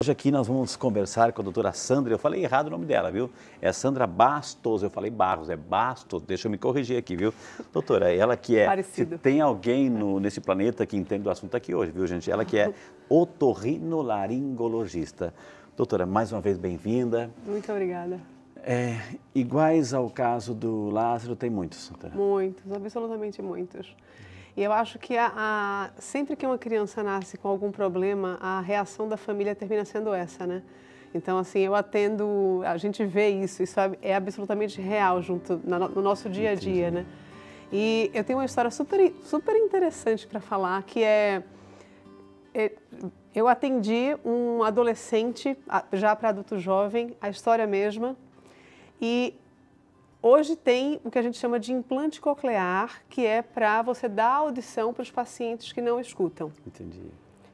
Hoje aqui nós vamos conversar com a doutora Sandra, eu falei errado o nome dela, viu? É Sandra Bastos, eu falei Barros, é Bastos, deixa eu me corrigir aqui, viu? Doutora, ela que é, Parecido. se tem alguém nesse planeta que entende do assunto aqui hoje, viu gente? Ela que é otorrinolaringologista. Doutora, mais uma vez bem-vinda. Muito obrigada. Iguais ao caso do Lázaro, tem muitos, doutora? Muitos, absolutamente muitos. E eu acho que sempre que uma criança nasce com algum problema, a reação da família termina sendo essa, né? Então, assim, eu atendo, a gente vê isso é absolutamente real no nosso dia a dia, né? E eu tenho uma história super interessante para falar, que eu atendi um adolescente, já para adulto jovem, a história mesma, e hoje tem o que a gente chama de implante coclear, que é para você dar audição para os pacientes que não escutam. Entendi.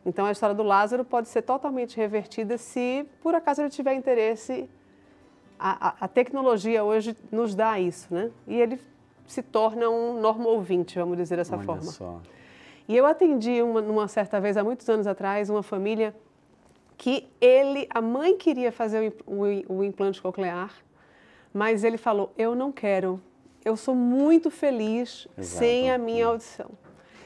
Então, a história do Lázaro pode ser totalmente revertida se, por acaso, ele tiver interesse. A tecnologia hoje nos dá isso, né? E ele se torna um normo-ouvinte, vamos dizer dessa forma. Olha só. E eu atendi, numa certa vez, há muitos anos atrás, uma família que a mãe queria fazer o implante coclear, mas ele falou, eu não quero, eu sou muito feliz sem a minha audição.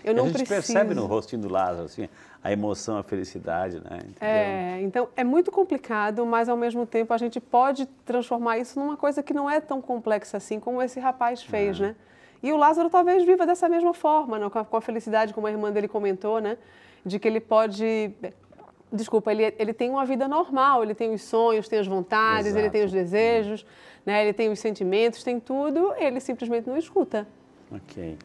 Eu não preciso. A gente percebe no rostinho do Lázaro, assim, a emoção, a felicidade, né? Entendeu? Então é muito complicado, mas ao mesmo tempo a gente pode transformar isso numa coisa que não é tão complexa assim como esse rapaz fez, né? E o Lázaro talvez viva dessa mesma forma, né? Com a felicidade, como a irmã dele comentou, né? De que ele pode... Desculpa, ele tem uma vida normal, ele tem os sonhos, tem as vontades, Exato. ele tem os desejos, né? Ele tem os sentimentos, tem tudo, ele simplesmente não escuta. Ok.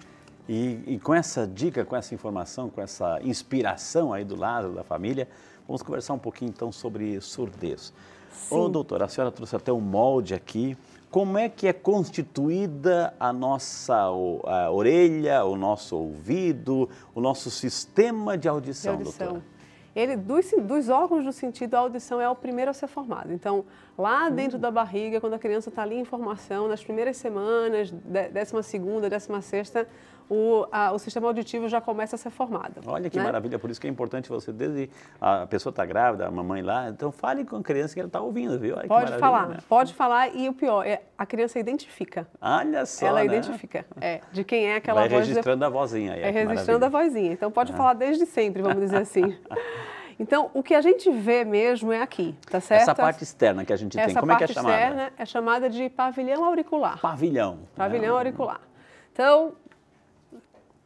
E com essa dica, com essa informação, com essa inspiração aí do Lázaro, da família, vamos conversar um pouquinho então sobre surdez. Ô, doutora, a senhora trouxe até um molde aqui. Como é que é constituída a nossa orelha, o nosso ouvido, o nosso sistema de audição, doutora? Dos órgãos do sentido, a audição é o primeiro a ser formado. Então, lá dentro da barriga, quando a criança está ali em formação, nas primeiras semanas, 12ª, 16ª, o sistema auditivo já começa a ser formado. Olha que né? maravilha, por isso que é importante você, desde a pessoa está grávida, a mamãe lá, então fale com a criança que ela está ouvindo, viu? Olha Pode falar, né? pode falar, e o pior, a criança identifica. Olha só, ela né? identifica, de quem é aquela Vai voz. registrando a vozinha aí. Registrando a vozinha, então pode falar desde sempre, vamos dizer assim. Então, o que a gente vê mesmo é aqui, tá certo? Essa parte externa que a gente tem, como é que é chamada? Essa parte externa é chamada de pavilhão auricular. Pavilhão. Pavilhão auricular. Então,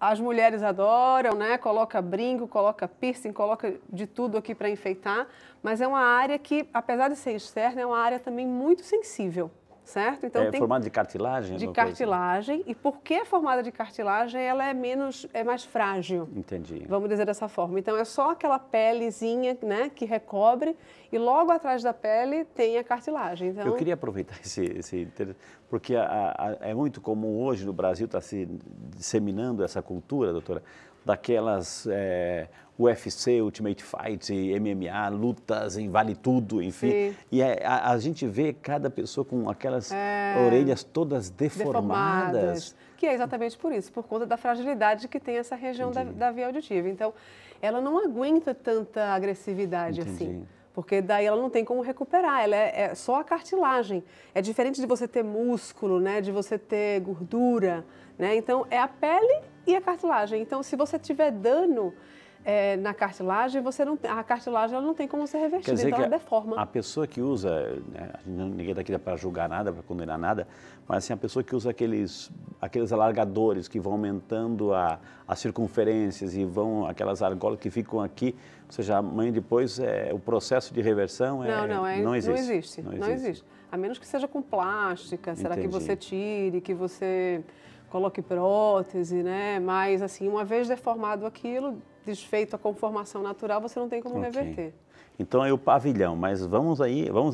as mulheres adoram, né? Coloca brinco, coloca piercing, coloca de tudo aqui para enfeitar, mas é uma área que, apesar de ser externa, é uma área também muito sensível. Certo? Então, é formada de cartilagem? De cartilagem. E porque é formada de cartilagem, ela é mais frágil. Entendi. Vamos dizer dessa forma. Então, é só aquela pelezinha, né, que recobre e logo atrás da pele tem a cartilagem. Então... Eu queria aproveitar porque é muito comum hoje no Brasil estar se disseminando essa cultura, doutora, daquelas UFC, Ultimate Fight, MMA, lutas em Vale Tudo, enfim. Sim. E a gente vê cada pessoa com aquelas orelhas todas deformadas. Que é exatamente por isso, por conta da fragilidade que tem essa região da via auditiva. Então, ela não aguenta tanta agressividade assim. Porque daí ela não tem como recuperar, ela é só a cartilagem. É diferente de você ter músculo, né, de você ter gordura, né? Então, é a pele e a cartilagem. Então, se você tiver dano na cartilagem, a cartilagem ela não tem como ser revertida, então ela deforma. A pessoa que usa, né, ninguém está aqui para julgar nada, para condenar nada, mas assim, a pessoa que usa aqueles alargadores que vão aumentando as circunferências e aquelas argolas que ficam aqui, ou seja, amanhã depois o processo de reversão não existe. Não existe. A menos que seja com plástica, será que você tire, que você coloque prótese, né? Mas assim, uma vez deformado aquilo, desfeito a conformação natural, você não tem como reverter. Então é o pavilhão, mas vamos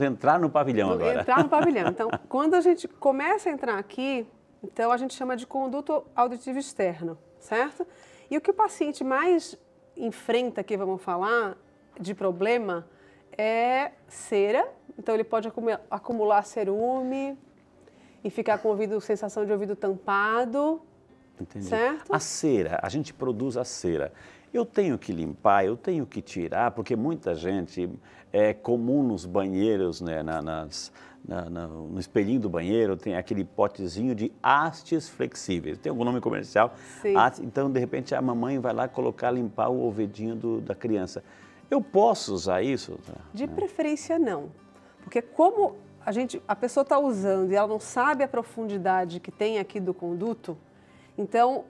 entrar no pavilhão agora. Entrar no pavilhão. Então, quando a gente começa a entrar aqui, então a gente chama de conduto auditivo externo, certo? E o que o paciente mais enfrenta aqui, vamos falar, de problema, é cera. Então ele pode acumular cerume e ficar com sensação de ouvido tampado. Entendi. Certo? A cera, a gente produz a cera. Eu tenho que limpar, eu tenho que tirar, porque muita gente, é comum nos banheiros, né, no espelhinho do banheiro, tem aquele potezinho de hastes flexíveis. Tem algum nome comercial? Sim. Então, de repente, a mamãe vai lá limpar o ouvidinho da criança. Eu posso usar isso? De preferência, não. Porque como a pessoa está usando e ela não sabe a profundidade que tem aqui do conduto, então,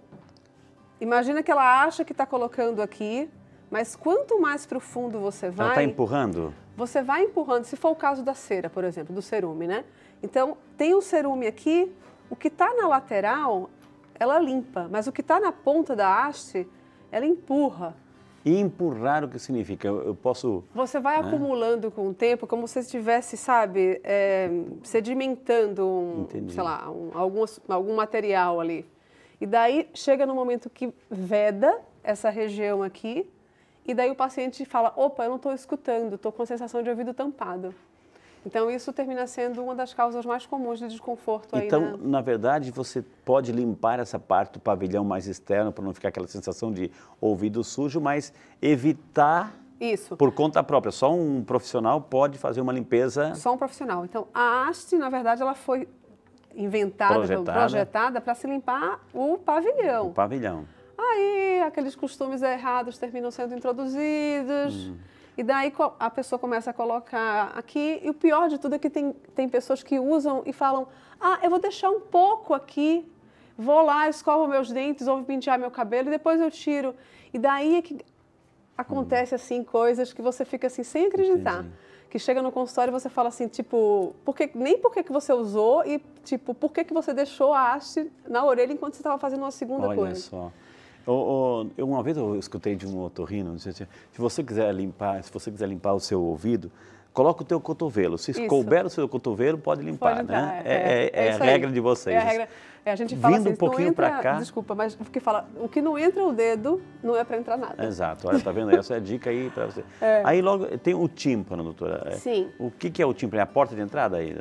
imagina que ela acha que está colocando aqui, mas quanto mais profundo você vai... Ela está empurrando? Você vai empurrando, se for o caso da cera, por exemplo, do cerume, né? Então, tem um cerume aqui, o que está na lateral, ela limpa, mas o que está na ponta da haste, ela empurra. E empurrar o que significa? Eu posso... Você vai acumulando com o tempo, como se estivesse, sabe, sedimentando, sei lá, algum material ali. E daí chega no momento que veda essa região aqui, e daí o paciente fala, opa, eu não estou escutando, estou com a sensação de ouvido tampado. Então, isso termina sendo uma das causas mais comuns de desconforto aí. Então, na verdade, você pode limpar essa parte do pavilhão mais externo para não ficar aquela sensação de ouvido sujo, mas evitar isso por conta própria. Só um profissional pode fazer uma limpeza... Só um profissional. Então, a haste, na verdade, ela foi inventada, projetada para se limpar o pavilhão. O pavilhão. Aí, aqueles costumes errados terminam sendo introduzidos... E daí a pessoa começa a colocar aqui, e o pior de tudo é que tem pessoas que usam e falam, eu vou deixar um pouco aqui, vou lá, escovo meus dentes, ou vou pentear meu cabelo e depois eu tiro. E daí é que acontece assim, coisas que você fica assim, sem acreditar. Entendi. Que chega no consultório e você fala assim, tipo, nem por que você usou e, tipo, por que você deixou a haste na orelha enquanto você estava fazendo uma segunda coisa. Olha só. Uma vez eu escutei de um otorrino, se você quiser limpar o seu ouvido, coloca o teu cotovelo. Se couber o seu cotovelo, pode limpar, né? É a regra de vocês. É a regra. A gente fala Vindo assim, um pouquinho para cá... Desculpa, mas porque fala, o que não entra o dedo, não é para entrar nada. Exato. Olha, tá vendo? Essa é a dica aí para você. Aí logo tem o tímpano, doutora. Sim. O que é o tímpano? É a porta de entrada aí?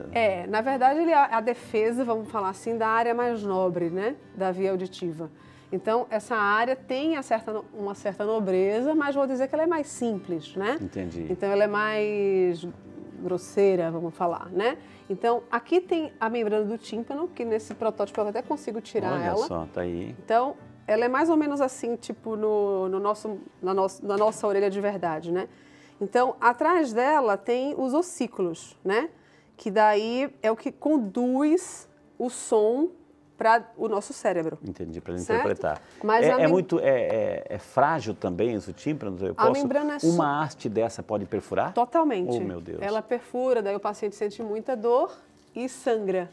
Na verdade, ele é a defesa, vamos falar assim, da área mais nobre, né? Da via auditiva. Então, essa área tem uma certa nobreza, mas vou dizer que ela é mais simples, né? Entendi. Então, ela é mais grosseira, vamos falar, né? Então, aqui tem a membrana do tímpano, que nesse protótipo eu até consigo tirar ela. Olha só, tá aí. Então, ela é mais ou menos assim, tipo, na nossa orelha de verdade, né? Então, atrás dela tem os ossículos, né? Que daí é o que conduz o som para o nosso cérebro. Entendi, para interpretar. Mas é frágil também esse tímpano? Uma haste dessa pode perfurar? Totalmente. Oh, meu Deus. Ela perfura, daí o paciente sente muita dor e sangra.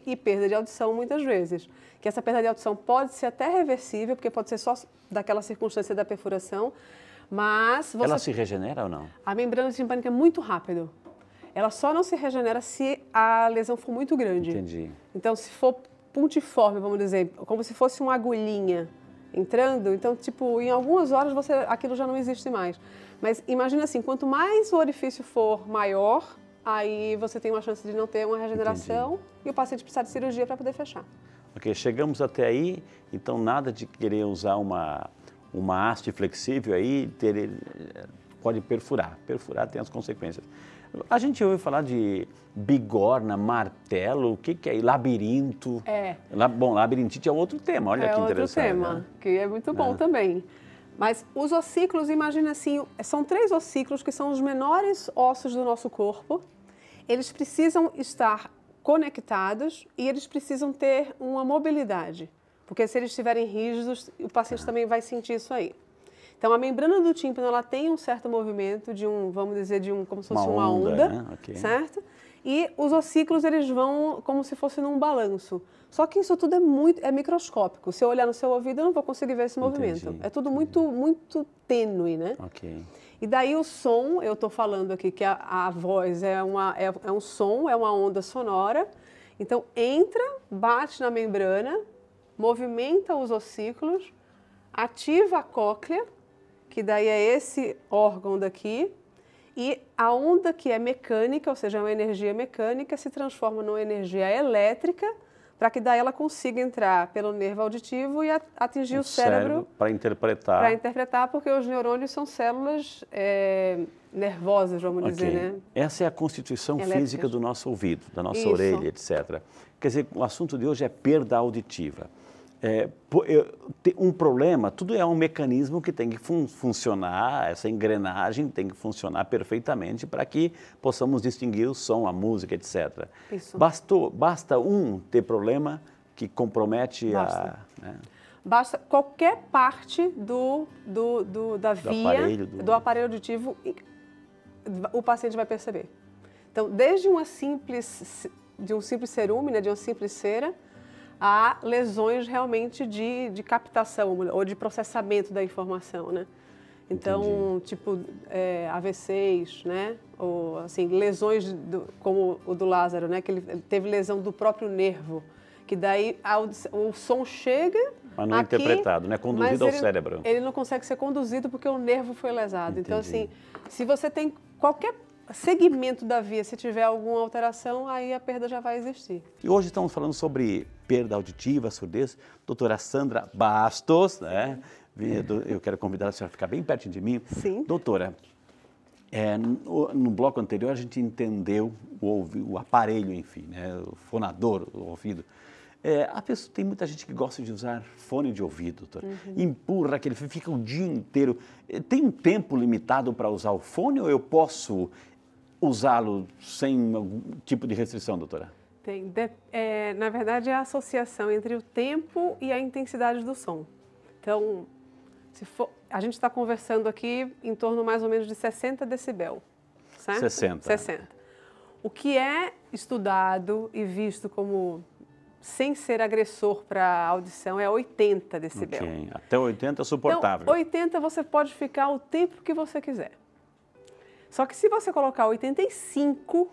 E perda de audição muitas vezes. Que essa perda de audição pode ser até reversível, porque pode ser só daquela circunstância da perfuração, mas... Ela se regenera ou não? A membrana timpânica é muito rápido. Ela só não se regenera se a lesão for muito grande. Entendi. Então, se for pontiforme, vamos dizer, como se fosse uma agulhinha entrando, então, tipo, em algumas horas aquilo já não existe mais. Mas imagina assim, quanto mais o orifício for maior, aí você tem uma chance de não ter uma regeneração. Entendi. E o paciente precisar de cirurgia para poder fechar. Ok, chegamos até aí, então nada de querer usar uma haste flexível aí, pode perfurar. Perfurar tem as consequências. A gente ouve falar de bigorna, martelo, o que é? Labirinto. Bom, labirintite é outro tema, olha que interessante. É outro tema, né? Que é muito bom também. Mas os ossículos, imagina assim, são 3 ossículos que são os menores ossos do nosso corpo. Eles precisam estar conectados e eles precisam ter uma mobilidade. Porque se eles estiverem rígidos, o paciente também vai sentir isso aí. Então, a membrana do tímpano, ela tem um certo movimento vamos dizer, como se fosse uma onda, né? Okay. Certo? E os ossículos, eles vão como se fosse num balanço. Só que isso tudo é microscópico. Se eu olhar no seu ouvido, eu não vou conseguir ver esse movimento. Entendi. É tudo muito tênue, né? Ok. E daí o som, eu estou falando aqui que a voz é um som, é uma onda sonora. Então, entra, bate na membrana, movimenta os ossículos, ativa a cóclea, que daí é esse órgão daqui, e a onda que é mecânica, ou seja, é uma energia mecânica, se transforma numa energia elétrica para que daí ela consiga entrar pelo nervo auditivo e atingir o cérebro para interpretar. Para interpretar, porque os neurônios são células nervosas, vamos dizer, né? Essa é a constituição física do nosso ouvido, da nossa orelha, etc. Quer dizer, o assunto de hoje é perda auditiva. Um problema, tudo é um mecanismo que tem que funcionar, essa engrenagem tem que funcionar perfeitamente para que possamos distinguir o som, a música, etc. Isso. Basta ter problema que compromete Basta qualquer parte da via, do aparelho auditivo, o paciente vai perceber. Então, desde de um simples cerume, né, de uma simples cera, há lesões realmente de captação ou de processamento da informação, né? Então, tipo, AVCs, né? Ou, assim, lesões como o do Lázaro, né? Que ele teve lesão do próprio nervo, que daí o som chega... Mas não é interpretado, não é conduzido ao cérebro. Ele não consegue ser conduzido porque o nervo foi lesado. Então, assim, se você tem qualquer segmento da via, se tiver alguma alteração, aí a perda já vai existir. E hoje estamos falando sobre perda auditiva, surdez. Doutora Sandra Bastos, né? Eu quero convidar a senhora a ficar bem pertinho de mim. Sim. Doutora, no bloco anterior a gente entendeu o aparelho, enfim, né? O fonador, o ouvido. Tem muita gente que gosta de usar fone de ouvido, doutor. Empurra aquele, fica o dia inteiro. Tem um tempo limitado para usar o fone ou eu posso usá-lo sem algum tipo de restrição, doutora? Tem. Na verdade, é a associação entre o tempo e a intensidade do som. Então, a gente está conversando aqui em torno mais ou menos de 60 decibel, certo? 60. O que é estudado e visto como sem ser agressor para a audição é 80 decibel. Okay. Até 80 é suportável. Então, 80 você pode ficar o tempo que você quiser. Só que se você colocar 85,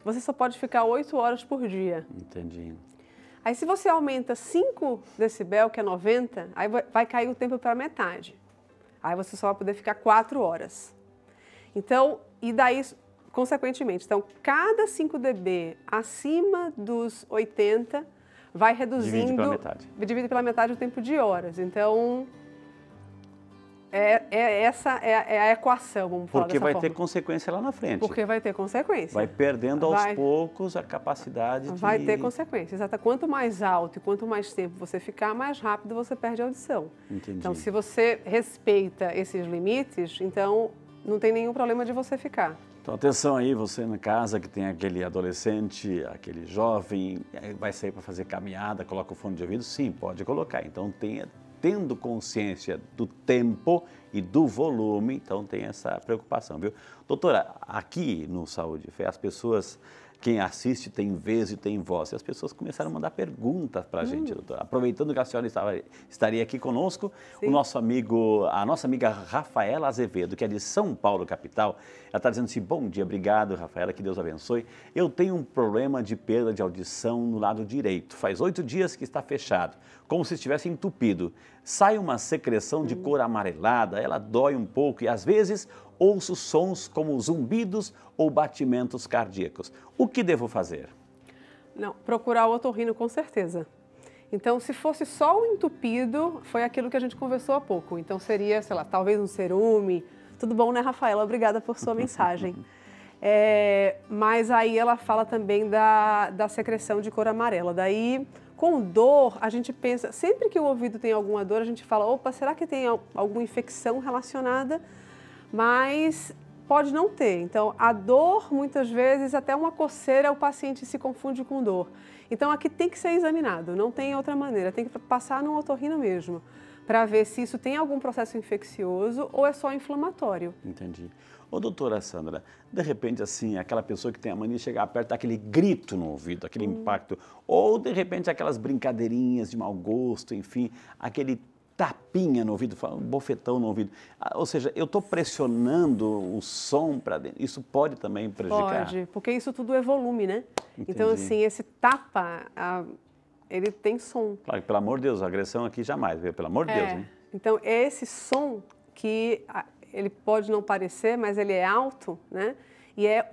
você só pode ficar 8 horas por dia. Entendi. Aí se você aumenta 5 decibel, que é 90, aí vai cair o tempo para metade. Aí você só vai poder ficar 4 horas. Então, e daí, consequentemente, então cada 5 dB acima dos 80 vai reduzindo... Divide pela metade o tempo de horas. Então... essa é a equação, vamos falar dessa forma. Porque vai ter consequência lá na frente. Porque vai ter consequência. Vai perdendo aos poucos a capacidade de... Vai ter consequência, exato. Quanto mais alto e quanto mais tempo você ficar, mais rápido você perde a audição. Entendi. Então, se você respeita esses limites, então não tem nenhum problema de você ficar. Então, atenção aí, você na casa que tem aquele adolescente, aquele jovem, vai sair para fazer caminhada, coloca o fone de ouvido? Sim, pode colocar. Então, tendo consciência do tempo e do volume, então tem essa preocupação, viu? Doutora, aqui no Saúde e Fé, as pessoas, quem assiste tem vez e tem voz, e as pessoas começaram a mandar perguntas para a gente, doutora. Aproveitando que a senhora estaria aqui conosco, a nossa amiga Rafaela Azevedo, que é de São Paulo, capital, ela está dizendo assim: bom dia, obrigado, Rafaela, que Deus abençoe. Eu tenho um problema de perda de audição no lado direito. Faz 8 dias que está fechado, como se estivesse entupido. Sai uma secreção de cor amarelada, ela dói um pouco e às vezes ouço sons como zumbidos ou batimentos cardíacos. O que devo fazer? Não, procurar o otorrino com certeza. Então, se fosse só o entupido, foi aquilo que a gente conversou há pouco. Então, seria, sei lá, talvez um cerume. Tudo bom, né, Rafaela? Obrigada por sua mensagem. Mas aí ela fala também da secreção de cor amarela. Daí, com dor, a gente pensa, sempre que o ouvido tem alguma dor, a gente fala, opa, será que tem alguma infecção relacionada? Mas pode não ter. Então, a dor, muitas vezes, até uma coceira, o paciente se confunde com dor. Então, aqui tem que ser examinado, não tem outra maneira, tem que passar no otorrino mesmo, para ver se isso tem algum processo infeccioso ou é só inflamatório. Entendi. Ô, doutora Sandra, de repente, assim, aquela pessoa que tem a mania de chegar perto, dá aquele grito no ouvido, aquele impacto, ou, de repente, aquelas brincadeirinhas de mau gosto, enfim, aquele tapinha no ouvido, um bofetão no ouvido. Ou seja, eu estou pressionando o som para dentro. Isso pode também prejudicar? Pode, porque isso tudo é volume, né? Entendi. Então, assim, esse tapa, ele tem som. Claro, pelo amor de Deus, a agressão aqui jamais, viu? Pelo amor de Deus, né? Então, é esse som que ele pode não parecer, mas ele é alto, né? E é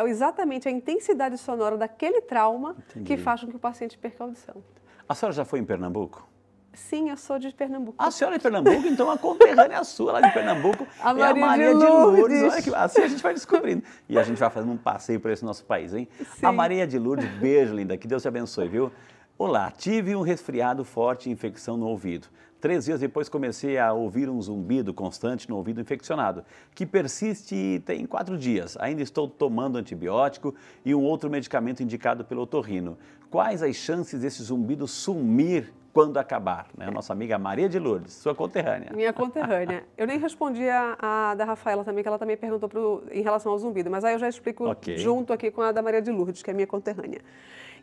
exatamente a intensidade sonora daquele trauma que faz com que o paciente perca a audição. A senhora já foi em Pernambuco? Sim, eu sou de Pernambuco. A senhora é de Pernambuco, então a conterrânea sua lá de Pernambuco é a Maria de Lourdes. Olha que assim a gente vai descobrindo. E a gente vai fazendo um passeio por esse nosso país, hein? Sim. A Maria de Lourdes, beijo, linda. Que Deus te abençoe, viu? Olá, tive um resfriado forte e infecção no ouvido. 3 dias depois comecei a ouvir um zumbido constante no ouvido infeccionado, que persiste e tem 4 dias. Ainda estou tomando antibiótico e um outro medicamento indicado pelo otorrino. Quais as chances desse zumbido sumir quando acabar? Né? A nossa amiga Maria de Lourdes, sua conterrânea. Minha conterrânea. Eu nem respondi a da Rafaela também, que ela também perguntou em relação ao zumbido, mas aí eu já explico junto aqui com a da Maria de Lourdes, que é minha conterrânea.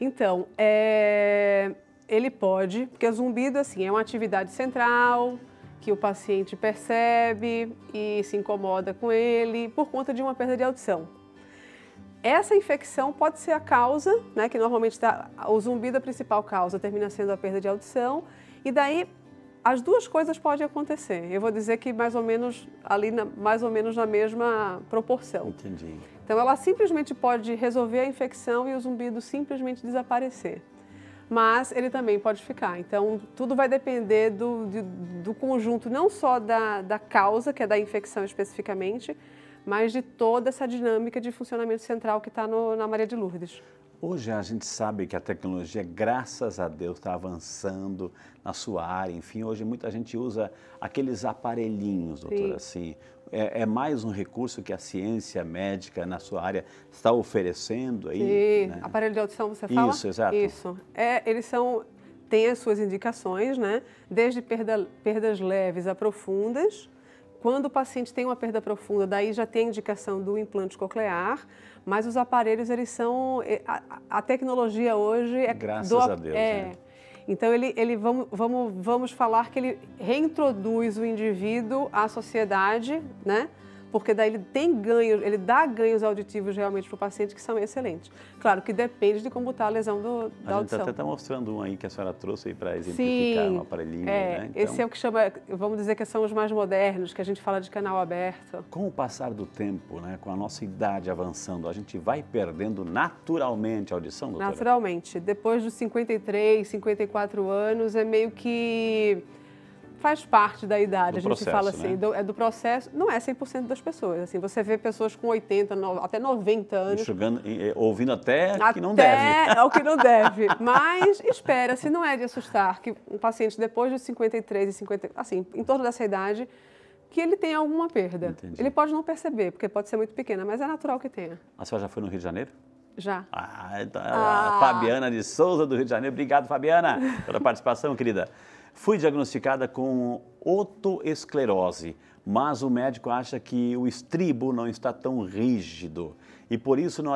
Então, ele pode, porque o zumbido assim, é uma atividade central, que o paciente percebe e se incomoda com ele por conta de uma perda de audição. Essa infecção pode ser a causa, né, que normalmente o zumbido, a principal causa, termina sendo a perda de audição, e daí as duas coisas podem acontecer. Eu vou dizer que mais ou menos na mesma proporção. Entendi. Então ela simplesmente pode resolver a infecção e o zumbido simplesmente desaparecer. Mas ele também pode ficar. Então, tudo vai depender do conjunto, não só da causa, que é da infecção especificamente, mas de toda essa dinâmica de funcionamento central que está na Maria de Lourdes. Hoje a gente sabe que a tecnologia, graças a Deus, está avançando na sua área. Enfim, hoje muita gente usa aqueles aparelhinhos, doutora, assim. É mais um recurso que a ciência médica na sua área está oferecendo aí? Sim, né? Aparelho de audição, você fala? Isso, exato. Isso. Eles têm as suas indicações, né? Desde perdas leves a profundas. Quando o paciente tem uma perda profunda, daí já tem a indicação do implante coclear, mas os aparelhos, eles são... A tecnologia hoje é... Graças a Deus, né? Então, vamos falar que ele reintroduz o indivíduo à sociedade, né? Porque daí ele dá ganhos auditivos realmente para o paciente que são excelentes. Claro que depende de como está a lesão da audição. A gente até está mostrando um aí que a senhora trouxe aí para exemplificar um aparelhinho. Né? Então, esse é o que chama, vamos dizer que são os mais modernos, que a gente fala de canal aberto. Com o passar do tempo, né, com a nossa idade avançando, a gente vai perdendo naturalmente a audição, doutora? Naturalmente. Depois dos 53, 54 anos, é meio que... faz parte da idade, a gente fala assim, né? É do processo, não é 100% das pessoas, assim, você vê pessoas com 80, até 90 anos... Enxugando, ouvindo até que não deve. É o que não deve, mas espera-se, não é de assustar, que um paciente depois dos 53 e 50, assim, em torno dessa idade, que ele tenha alguma perda. Entendi. Ele pode não perceber, porque pode ser muito pequena, mas é natural que tenha. A senhora já foi no Rio de Janeiro? Já. A Fabiana de Souza, do Rio de Janeiro. Obrigado, Fabiana, pela participação, querida. Fui diagnosticada com otoesclerose, mas o médico acha que o estribo não está tão rígido e por isso não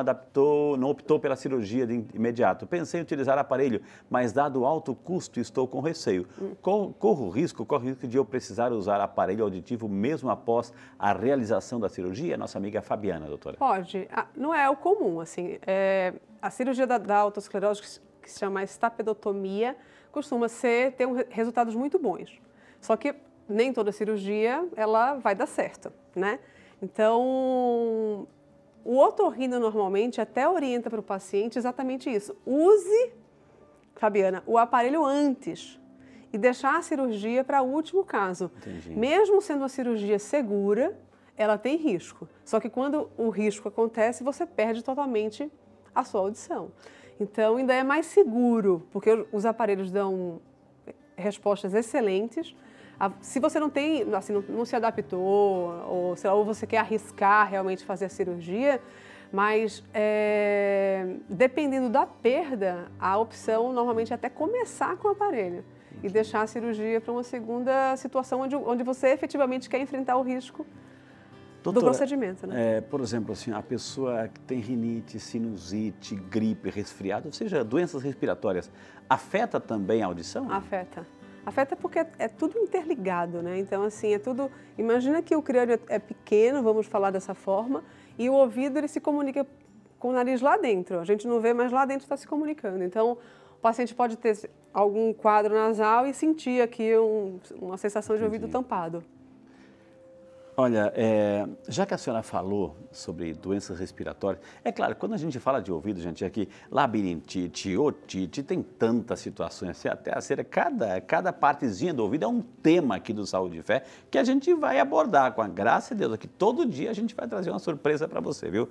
optou pela cirurgia de imediato. Pensei em utilizar aparelho, mas dado o alto custo estou com receio. Corre o risco de eu precisar usar aparelho auditivo mesmo após a realização da cirurgia? Nossa amiga Fabiana, doutora. Pode. Não é o comum, assim. A cirurgia da otoesclerose, que se chama estapedotomia, costuma ter resultados muito bons. Só que nem toda cirurgia ela vai dar certo, né? Então, o otorrino normalmente até orienta para o paciente exatamente isso. Use, Fabiana, o aparelho antes e deixar a cirurgia para o último caso. Entendi. Mesmo sendo uma cirurgia segura, ela tem risco. Só que quando o risco acontece, você perde totalmente a sua audição. Então, ainda é mais seguro, porque os aparelhos dão respostas excelentes. Se você não tem, assim, não se adaptou, ou, sei lá, ou você quer arriscar realmente fazer a cirurgia, mas dependendo da perda, a opção normalmente é até começar com o aparelho e deixar a cirurgia para uma segunda situação onde você efetivamente quer enfrentar o risco. Doutora, do procedimento, né? Por exemplo, assim, a pessoa que tem rinite, sinusite, gripe, resfriado, ou seja, doenças respiratórias, afeta também a audição? Afeta. Afeta porque é tudo interligado, né? Então, assim, é tudo... Imagina que o crânio é pequeno, vamos falar dessa forma, e o ouvido, ele se comunica com o nariz lá dentro. A gente não vê, mas lá dentro está se comunicando. Então, o paciente pode ter algum quadro nasal e sentir aqui uma sensação de ouvido tampado. Olha, já que a senhora falou sobre doenças respiratórias, é claro, quando a gente fala de ouvido, gente, aqui, labirintite, otite, tem tantas situações, assim, até cada partezinha do ouvido é um tema aqui do Saúde e Fé que a gente vai abordar, com a graça de Deus, aqui todo dia a gente vai trazer uma surpresa para você, viu?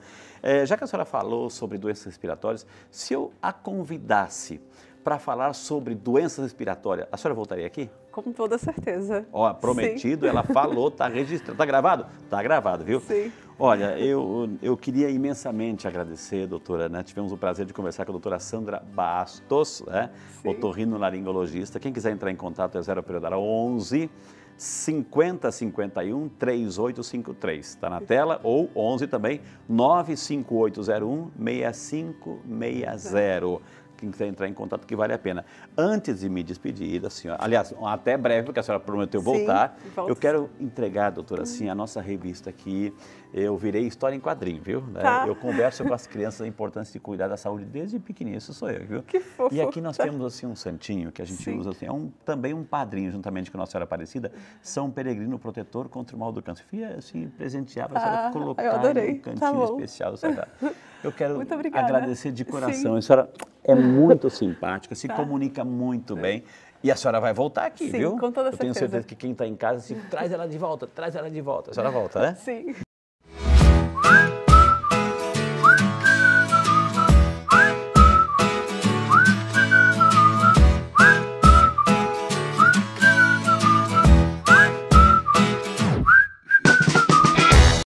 Já que a senhora falou sobre doenças respiratórias, se eu a convidasse para falar sobre doenças respiratórias, a senhora voltaria aqui? Com toda certeza. Ó, prometido, sim. Ela falou, tá registrado, tá gravado? Tá gravado, viu? Sim. Olha, eu queria imensamente agradecer, doutora, né? Tivemos o prazer de conversar com a doutora Sandra Bastos, né? Otorrinolaringologista. Quem quiser entrar em contato é 0 operadora 11 50 51 3853. Está na tela, ou 11 também, 95801 6560. Quem quiser entrar em contato, que vale a pena. Antes de me despedir da senhora, aliás, até breve, porque a senhora prometeu voltar, eu quero entregar, doutora, assim, a nossa revista aqui. Eu virei história em quadrinho, viu? Tá. Eu converso com as crianças a importância de cuidar da saúde desde pequenininho, isso sou eu, viu? Que fofo. E aqui nós temos, assim, um santinho que a gente usa, assim, também um padrinho, juntamente com a Nossa Senhora Aparecida, São Peregrino Protetor contra o Mal do Câncer. Fui, assim, presentear para a senhora colocar no cantinho especial do sagrado. Eu quero agradecer de coração. Sim. A senhora é muito simpática, se comunica muito bem. E a senhora vai voltar aqui, sim, viu? Com toda certeza. Eu tenho certeza que quem está em casa, assim, traz ela de volta, traz ela de volta. A senhora volta, né? Sim.